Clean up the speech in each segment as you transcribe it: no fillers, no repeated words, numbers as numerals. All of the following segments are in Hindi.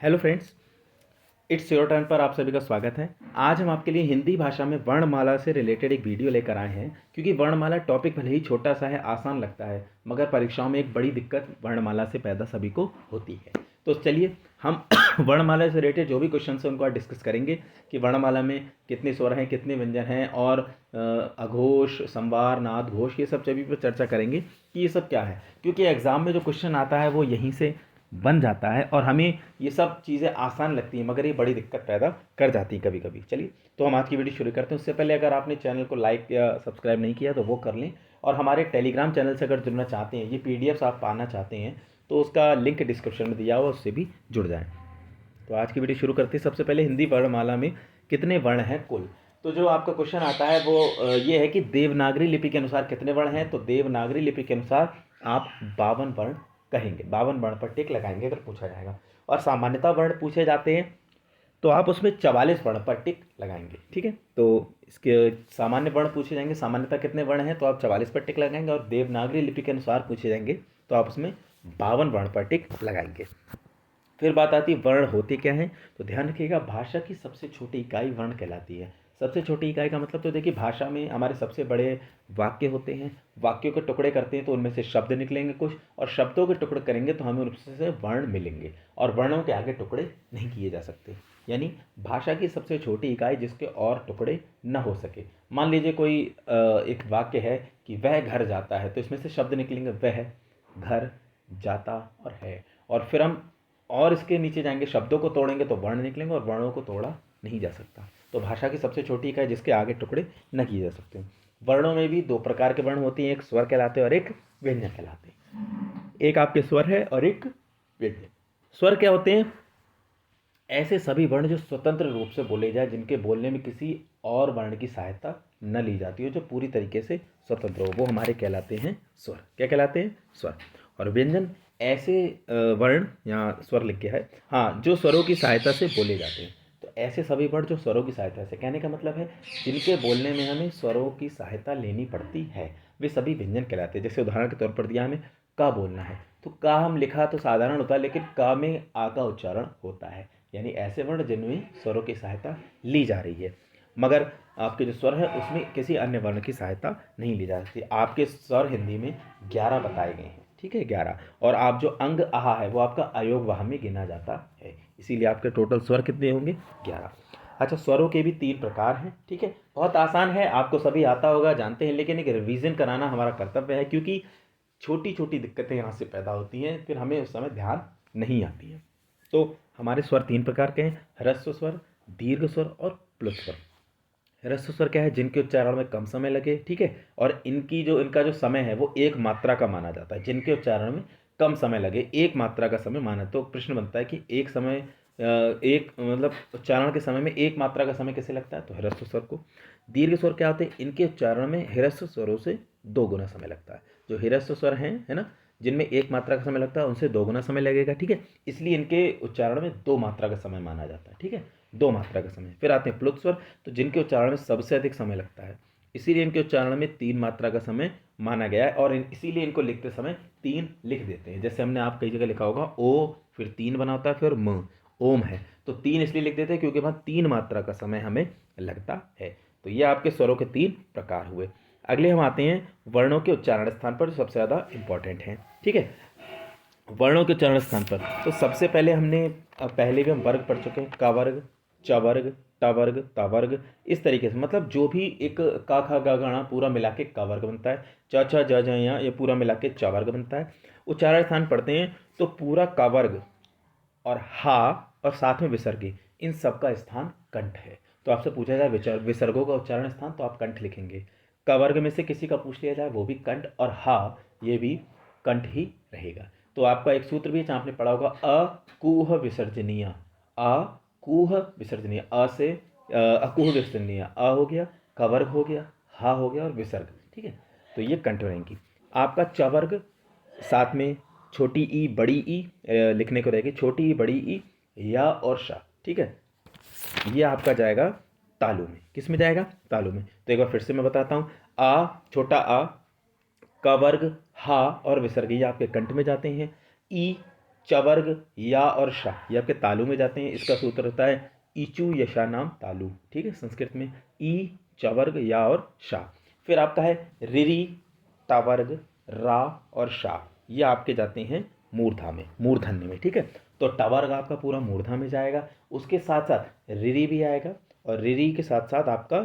Hello friends, it's your turn पर आप सभी का स्वागत है। आज हम आपके लिए हिंदी भाषा में वर्णमाला से रिलेटेड एक वीडियो लेकर आए हैं, क्योंकि वर्णमाला टॉपिक भले ही छोटा सा है, आसान लगता है, मगर परीक्षाओं में एक बड़ी दिक्कत वर्णमाला से पैदा सभी को होती है। तो चलिए हम वर्णमाला से रिलेटेड जो भी क्वेश्चन हैं उनको आज डिस्कस करेंगे कि वर्णमाला में कितने स्वर हैं, कितने व्यंजन हैं, और अघोष, संवार, नाद, घोष, ये सब सभी पर चर्चा करेंगे कि ये सब क्या है, क्योंकि एग्ज़ाम में जो क्वेश्चन आता है वो यहीं से बन जाता है और हमें ये सब चीज़ें आसान लगती हैं, मगर ये बड़ी दिक्कत पैदा कर जाती हैं कभी कभी। चलिए तो हम आज की वीडियो शुरू करते हैं। उससे पहले अगर आपने चैनल को लाइक या सब्सक्राइब नहीं किया तो वो कर लें, और हमारे टेलीग्राम चैनल से अगर जुड़ना चाहते हैं, ये पीडीएफ्स आप पाना चाहते हैं, तो उसका लिंक डिस्क्रिप्शन में दिया हुआ, उससे भी जुड़ जाएँ। तो आज की वीडियो शुरू करते हैं। सबसे पहले हिंदी वर्णमाला में कितने वर्ण हैं कुल। तो जो आपका क्वेश्चन आता है वो ये है कि देवनागरी लिपि के अनुसार कितने वर्ण हैं। तो देवनागरी लिपि के अनुसार आप 52 वर्ण कहेंगे, 52 वर्ण पर टिक लगाएंगे अगर पूछा जाएगा। और सामान्यता वर्ण पूछे जाते हैं तो आप उसमें 44 वर्ण पर टिक लगाएंगे। ठीक है, तो इसके सामान्य वर्ण पूछे जाएंगे, सामान्यता कितने वर्ण हैं तो आप 44 पर टिक लगाएंगे, और देवनागरी लिपि के अनुसार पूछे जाएंगे तो आप उसमें 52 वर्ण पर टिक लगाएंगे। फिर बात आती है वर्ण होते क्या हैं। तो ध्यान रखिएगा, भाषा की सबसे छोटी इकाई वर्ण कहलाती है। सबसे छोटी इकाई का मतलब, तो देखिए भाषा में हमारे सबसे बड़े वाक्य होते हैं, वाक्यों के टुकड़े करते हैं तो उनमें से शब्द निकलेंगे कुछ, और शब्दों के टुकड़े करेंगे तो हमें उनसे वर्ण मिलेंगे, और वर्णों के आगे टुकड़े नहीं किए जा सकते। यानी भाषा की सबसे छोटी इकाई जिसके और टुकड़े न हो सके। मान लीजिए कोई एक वाक्य है कि वह घर जाता है, तो इसमें से शब्द निकलेंगे वह, घर, जाता और है, और फिर हम और इसके नीचे जाएंगे, शब्दों को तोड़ेंगे तो वर्ण निकलेंगे, और वर्णों को तोड़ा नहीं जा सकता। तो भाषा की सबसे छोटी इकाई जिसके आगे टुकड़े न किए जा सकते। वर्णों में भी दो प्रकार के वर्ण होते हैं, एक स्वर कहलाते हैं और एक व्यंजन कहलाते हैं। एक आपके स्वर है और एक व्यंजन। स्वर क्या होते हैं? ऐसे सभी वर्ण जो स्वतंत्र रूप से बोले जाए, जिनके बोलने में किसी और वर्ण की सहायता न ली जाती हो, जो पूरी तरीके से स्वतंत्र हो, वो हमारे कहलाते हैं स्वर। क्या कहलाते हैं? स्वर। और व्यंजन ऐसे वर्ण, यहाँ स्वर लिख के है, हाँ, जो स्वरों की सहायता से बोले जाते हैं। तो ऐसे सभी वर्ण जो स्वरों की सहायता से, कहने का मतलब है जिनके बोलने में हमें स्वरों की सहायता लेनी पड़ती है, वे सभी व्यंजन कहलाते हैं। जैसे उदाहरण के तौर पर दिया हमें का बोलना है, तो का हम लिखा तो साधारण होता है, लेकिन का में आ का उच्चारण होता है। यानी ऐसे वर्ण जिनमें स्वरों की सहायता ली जा रही है, मगर आपके जो स्वर है उसमें किसी अन्य वर्ण की सहायता नहीं ली जा सकती। आपके स्वर हिंदी में 11 बताए गए हैं। ठीक है, 11। और आप जो अंग आहा है वो आपका अयोग वाह में गिना जाता है, इसीलिए आपके टोटल स्वर कितने होंगे? 11। अच्छा, स्वरों के भी 3 प्रकार हैं। ठीक है, बहुत आसान है, आपको सभी आता होगा, जानते हैं, लेकिन एक रिवीजन कराना हमारा कर्तव्य है, क्योंकि छोटी छोटी दिक्कतें यहाँ से पैदा होती हैं, फिर हमें उस समय ध्यान नहीं आती है। तो हमारे स्वर 3 प्रकार के हैं, ह्रस्व स्वर, दीर्घ स्वर और प्लुत स्वर। ह्रस्व स्वर क्या है? जिनके उच्चारण में कम समय लगे। ठीक है, और इनका जो समय है वो एक मात्रा का माना जाता है। जिनके उच्चारण में कम समय लगे, एक मात्रा का समय माना। तो प्रश्न बनता है कि एक समय एक मतलब उच्चारण के समय में एक मात्रा का समय कैसे लगता है? तो ह्रस्व स्वर को। दीर्घ स्वर क्या होते हैं? इनके उच्चारण में ह्रस्व स्वरों से 2 गुना समय लगता है। जो ह्रस्व स्वर हैं, है ना, जिनमें एक मात्रा का समय लगता है, उनसे 2 गुना समय लगेगा। ठीक है, इसलिए इनके उच्चारण में 2 मात्रा का समय माना जाता है। ठीक है, 2 मात्रा का समय। फिर आते हैं प्लुत स्वर, तो जिनके उच्चारण में सबसे अधिक समय लगता है, इसीलिए इनके उच्चारण में 3 मात्रा का समय माना गया है, और इसीलिए इनको लिखते समय 3 लिख देते हैं। जैसे हमने आप कई जगह लिखा होगा ओ, फिर 3 बना होता है, फिर म, ओम है, तो 3 इसलिए लिख देते हैं क्योंकि वहाँ 3 मात्रा का समय हमें लगता है। तो ये आपके स्वरों के 3 प्रकार हुए। अगले हम आते हैं वर्णों के उच्चारण स्थान पर, जो सबसे ज़्यादा इंपॉर्टेंट हैं। ठीक है, वर्णों के उच्चारण स्थान पर तो सबसे पहले हमने पहले भी हम वर्ग पढ़ चुके हैं, का वर्ग, च वर्ग, ट वर्ग, ता वर्ग। इस तरीके से मतलब जो भी एक का खा गा गाना पूरा मिला के का वर्ग बनता है, च छ ज झ य ये पूरा मिला के च वर्ग बनता है। उच्चारण स्थान पढ़ते हैं तो पूरा का वर्ग और हा और साथ में विसर्गी, इन सब का स्थान कंठ है। तो आपसे पूछा जाए विसर्गों का उच्चारण स्थान, तो आप कंठ लिखेंगे। क वर्ग में से किसी का पूछ लिया जाए, वो भी कंठ, और हा ये भी कंठ ही रहेगा। तो आपका एक सूत्र भी है, जहाँ आपने पढ़ा होगा, अकुह विसर्जनीय, अकुह विसर्जनीय, अ से अकुह विसर्जनीय, अ हो गया, क वर्ग हो गया, हा हो गया, और विसर्ग। ठीक है, तो ये कंठ रहेंगी। आपका च वर्ग साथ में छोटी ई बड़ी ई लिखने को रहेगी, छोटी ई बड़ी ई, या और शा। ठीक है, ये आपका जाएगा तालु में। किस में जाएगा? तालु में। तो एक बार फिर से मैं बताता हूँ, आ, छोटा आ, का वर्ग, हा और विसर्ग, ये आपके कंठ में जाते हैं। ई, चवर्ग या और शा, ये आपके तालु में जाते हैं। इसका सूत्र होता है ईचू यशा नाम तालु, ठीक है, संस्कृत में ई चवर्ग या और शा। फिर आपका है रिरी तावर्ग रा और शा, ये आपके जाते हैं मूर्धा में, मूर्धन्य में, ठीक है। तो टवर्ग आपका पूरा मूर्धा में जाएगा, उसके साथ साथ रिरी भी आएगा और रिरी के साथ साथ आपका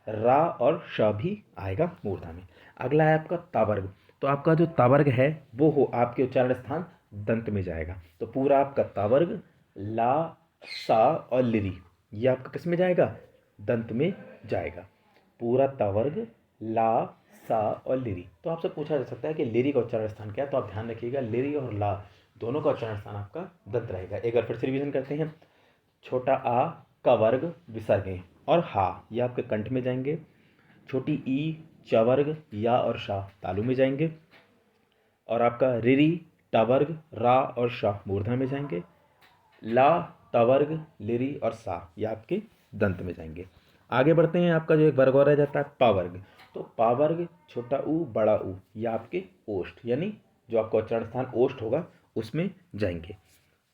रा और श भी आएगा मूर्धा में। अगला है आपका तावर्ग। तो आपका जो तावर्ग है वो हो आपके उच्चारण स्थान दंत में जाएगा। तो पूरा आपका तावर्ग ला सा और लिरी, ये आपका किस में जाएगा? दंत में जाएगा। पूरा तावर्ग ला सा और लिरी। तो आपसे पूछा जा सकता है कि लिरी का उच्चारण स्थान क्या है, तो आप ध्यान रखिएगा लिरी और ला दोनों का उच्चारण स्थान आपका दंत रहेगा। एक बार फिर से रिवीजन करते हैं। छोटा आ का वर्ग विसर्ग और हा, ये आपके कंठ में जाएंगे। छोटी ई चवर्ग या और शा तालु में जाएंगे। और आपका रिरी टवर्ग रा और शा मूर्धा में जाएंगे। ला टवर्ग लिरी और सा ये आपके दंत में जाएंगे। आगे बढ़ते हैं। आपका जो एक वर्ग और रह जाता है पावर्ग। तो पावर्ग छोटा ऊ बड़ा ऊ ये आपके ओष्ठ, यानी जो आपका उच्चारण स्थान ओष्ठ होगा उसमें जाएंगे।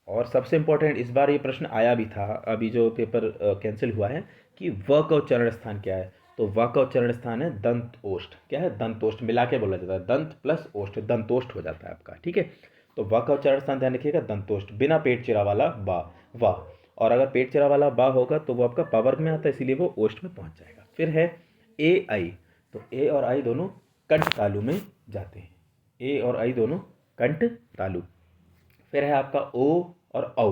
और सबसे इंपॉर्टेंट इस बार ये प्रश्न आया भी था, अभी जो पेपर कैंसिल हुआ है, कि व का उच्चारण स्थान क्या है। तो व का उच्चारण स्थान है दंत ओष्ठ। क्या है? दंत ओष्ठ मिला के बोला जाता है, दंत प्लस ओष्ठ दंतोष्ठ हो जाता है आपका, ठीक है। तो व का उच्चारण स्थान ध्यान रखिएगा दंतोष्ठ, बिना पेट चिरा वाला बा वा। और अगर पेट चिरा वाला बा होगा तो वो आपका पावर्ग में आता है, इसीलिए वो ओष्ठ में पहुंच जाएगा। फिर है ए आई। तो ए और आई दोनों कंठ तालु में जाते हैं। ए और आई दोनों कंठ तालु। फिर है आपका ओ और औ।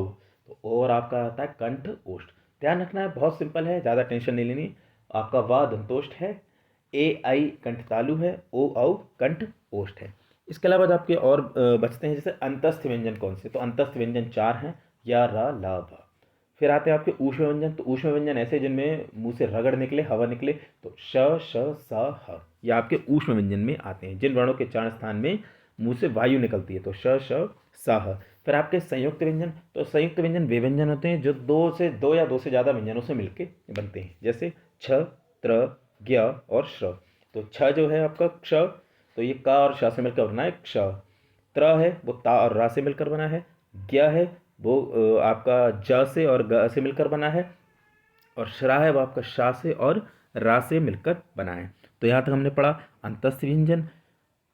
तो ओ और आपका आता है कंठ ओष्ठ। ध्यान रखना है, बहुत सिंपल है, ज़्यादा टेंशन नहीं लेनी। आपका वा दंतोष्ठ है, ए आई कंठ तालु है, ओ औ कंठ ओष्ठ है। इसके अलावा जो आपके और बचते हैं, जैसे अंतस्थ व्यंजन कौन से, तो अंतस्थ व्यंजन 4 हैं, या रा ला भा। फिर आते हैं आपके ऊष्म व्यंजन। तो ऊष्म व्यंजन ऐसे जिनमें मुंह से रगड़ निकले, हवा निकले, तो श श स ह, ये आपके ऊष्म व्यंजन में आते हैं। जिन वर्णों के उच्चारण स्थान में मुंह से वायु निकलती है, तो श श स ह। फिर आपके संयुक्त व्यंजन। तो संयुक्त व्यंजन वे व्यंजन होते हैं जो दो या दो से ज़्यादा व्यंजनों से मिलके बनते हैं, जैसे छ त्र ज्ञ और श्र। तो छ जो है आपका क्ष, तो ये का और श से मिलकर बना है क्ष। त्र है वो ता और रा से मिलकर बना है। ज्ञ है वो आपका ज से और ग से मिलकर बना है। और श्रा है वो आपका शा से और रा से मिलकर बना है। तो यहाँ तक हमने पढ़ा अंतस्थ व्यंजन,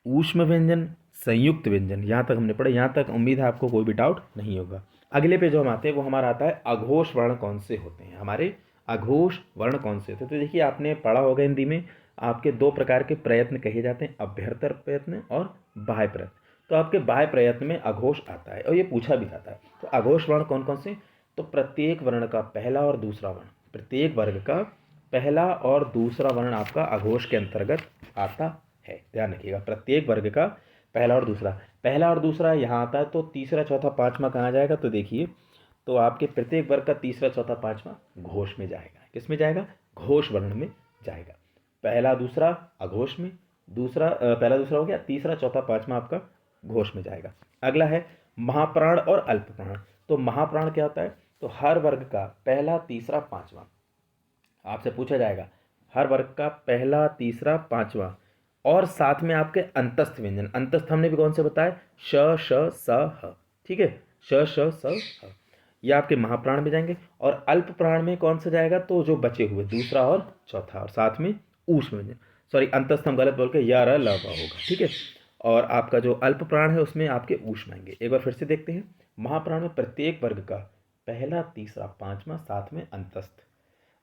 ऊष्म व्यंजन, संयुक्त व्यंजन, यहाँ तक हमने पढ़ा। यहाँ तक उम्मीद है आपको कोई भी डाउट नहीं होगा। अगले पे जो हम आते हैं वो हमारा आता है अघोष वर्ण कौन से होते हैं, हमारे अघोष वर्ण कौन से होते हैं। तो देखिए आपने पढ़ा होगा हिंदी में, आपके दो प्रकार के प्रयत्न कहे जाते हैं, अभ्यर्तर प्रयत्न और बाह्य प्रयत्न। तो आपके बाह्य प्रयत्न में अघोष आता है और ये पूछा भी जाता है। तो अघोष वर्ण कौन कौन से, तो प्रत्येक वर्ण का पहला और दूसरा वर्ण, प्रत्येक वर्ग का पहला और दूसरा वर्ण आपका अघोष के अंतर्गत आता है। ध्यान रखिएगा, प्रत्येक वर्ग का पहला और दूसरा, पहला और दूसरा यहाँ आता है, तो तीसरा चौथा पांचवा कहाँ जाएगा, तो देखिए, तो आपके प्रत्येक वर्ग का तीसरा चौथा पांचवा घोष में जाएगा। किस में जाएगा? घोष वर्ण में जाएगा। पहला दूसरा अघोष में, दूसरा पहला दूसरा हो गया, तीसरा चौथा पांचवा आपका घोष में जाएगा। अगला है महाप्राण और अल्पप्राण। तो महाप्राण क्या होता है, तो हर वर्ग का पहला तीसरा पांचवा, आपसे पूछा जाएगा हर वर्ग का पहला तीसरा पांचवा, और साथ में आपके अंतस्थ व्यंजन। अंतस्थ हमने भी कौन से बताए, श श स ह, ठीक है, श श स ह, ये आपके महाप्राण में जाएंगे। और अल्प प्राण में कौन सा जाएगा, तो जो बचे हुए दूसरा और चौथा, और साथ में ऊष्म व्यंजन, सॉरी अंतस्थ हम गलत बोल के या र ल व होगा, ठीक है। और आपका जो अल्प प्राण है उसमें आपके ऊष्म आएंगे। एक बार फिर से देखते हैं। महाप्राण में प्रत्येक वर्ग का पहला तीसरा पांचवा, साथ में अंतस्थ।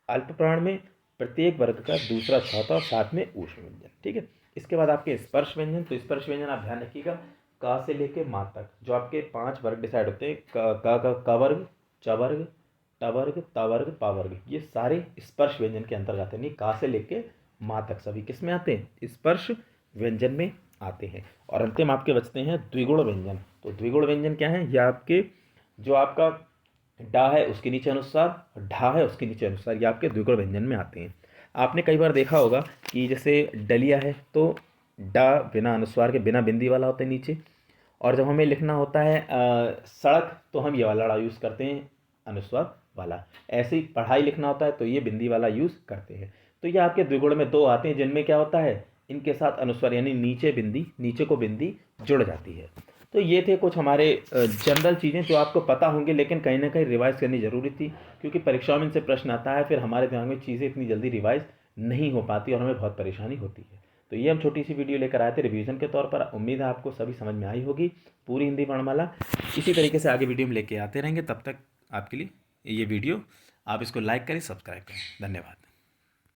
अल्प प्राण में प्रत्येक वर्ग का दूसरा चौथा और साथ में ऊष्म व्यंजन, ठीक है। इसके बाद आपके स्पर्श व्यंजन। तो स्पर्श व्यंजन आप ध्यान रखिएगा, का से लेके मा तक जो आपके 5 वर्ग डिसाइड होते हैं, क वर्ग, च वर्ग, ट वर्ग, त वर्ग, पा वर्ग, ये सारे स्पर्श व्यंजन के अंतर्गत आते हैं। नहीं, का से लेके मा तक सभी किस में आते हैं, स्पर्श व्यंजन में आते हैं। और अंतिम आपके बचते हैं द्विगुण व्यंजन। तो द्विगुण व्यंजन क्या है, यह आपके जो आपका डा है उसके नीचे अनुस्वार, ढा है उसके नीचे अनुस्वार, ये आपके द्विगुण व्यंजन में आते हैं। आपने कई बार देखा होगा कि जैसे डलिया है तो डा बिना अनुस्वार के, बिना बिंदी वाला होता है नीचे, और जब हमें लिखना होता है सड़क, तो हम ये वाला डा यूज़ करते हैं, अनुस्वार वाला। ऐसे ही पढ़ाई लिखना होता है तो ये बिंदी वाला यूज़ करते हैं। तो ये आपके द्विगुण में 2 आते हैं, जिनमें क्या होता है, इनके साथ अनुस्वार यानी नीचे बिंदी, नीचे को बिंदी जुड़ जाती है। तो ये थे कुछ हमारे जनरल चीज़ें जो आपको पता होंगी, लेकिन कहीं ना कहीं रिवाइज़ करनी ज़रूरी थी, क्योंकि परीक्षाओं में इनसे प्रश्न आता है, फिर हमारे दिमाग में चीज़ें इतनी जल्दी रिवाइज़ नहीं हो पाती और हमें बहुत परेशानी होती है। तो ये हम छोटी सी वीडियो लेकर आए थे रिवीजन के तौर पर। उम्मीद है आपको सभी समझ में आई होगी पूरी हिंदी वर्णमाला। इसी तरीके से आगे वीडियो में लेके आते रहेंगे। तब तक आपके लिए ये वीडियो आप इसको लाइक करें, सब्सक्राइब करें। धन्यवाद।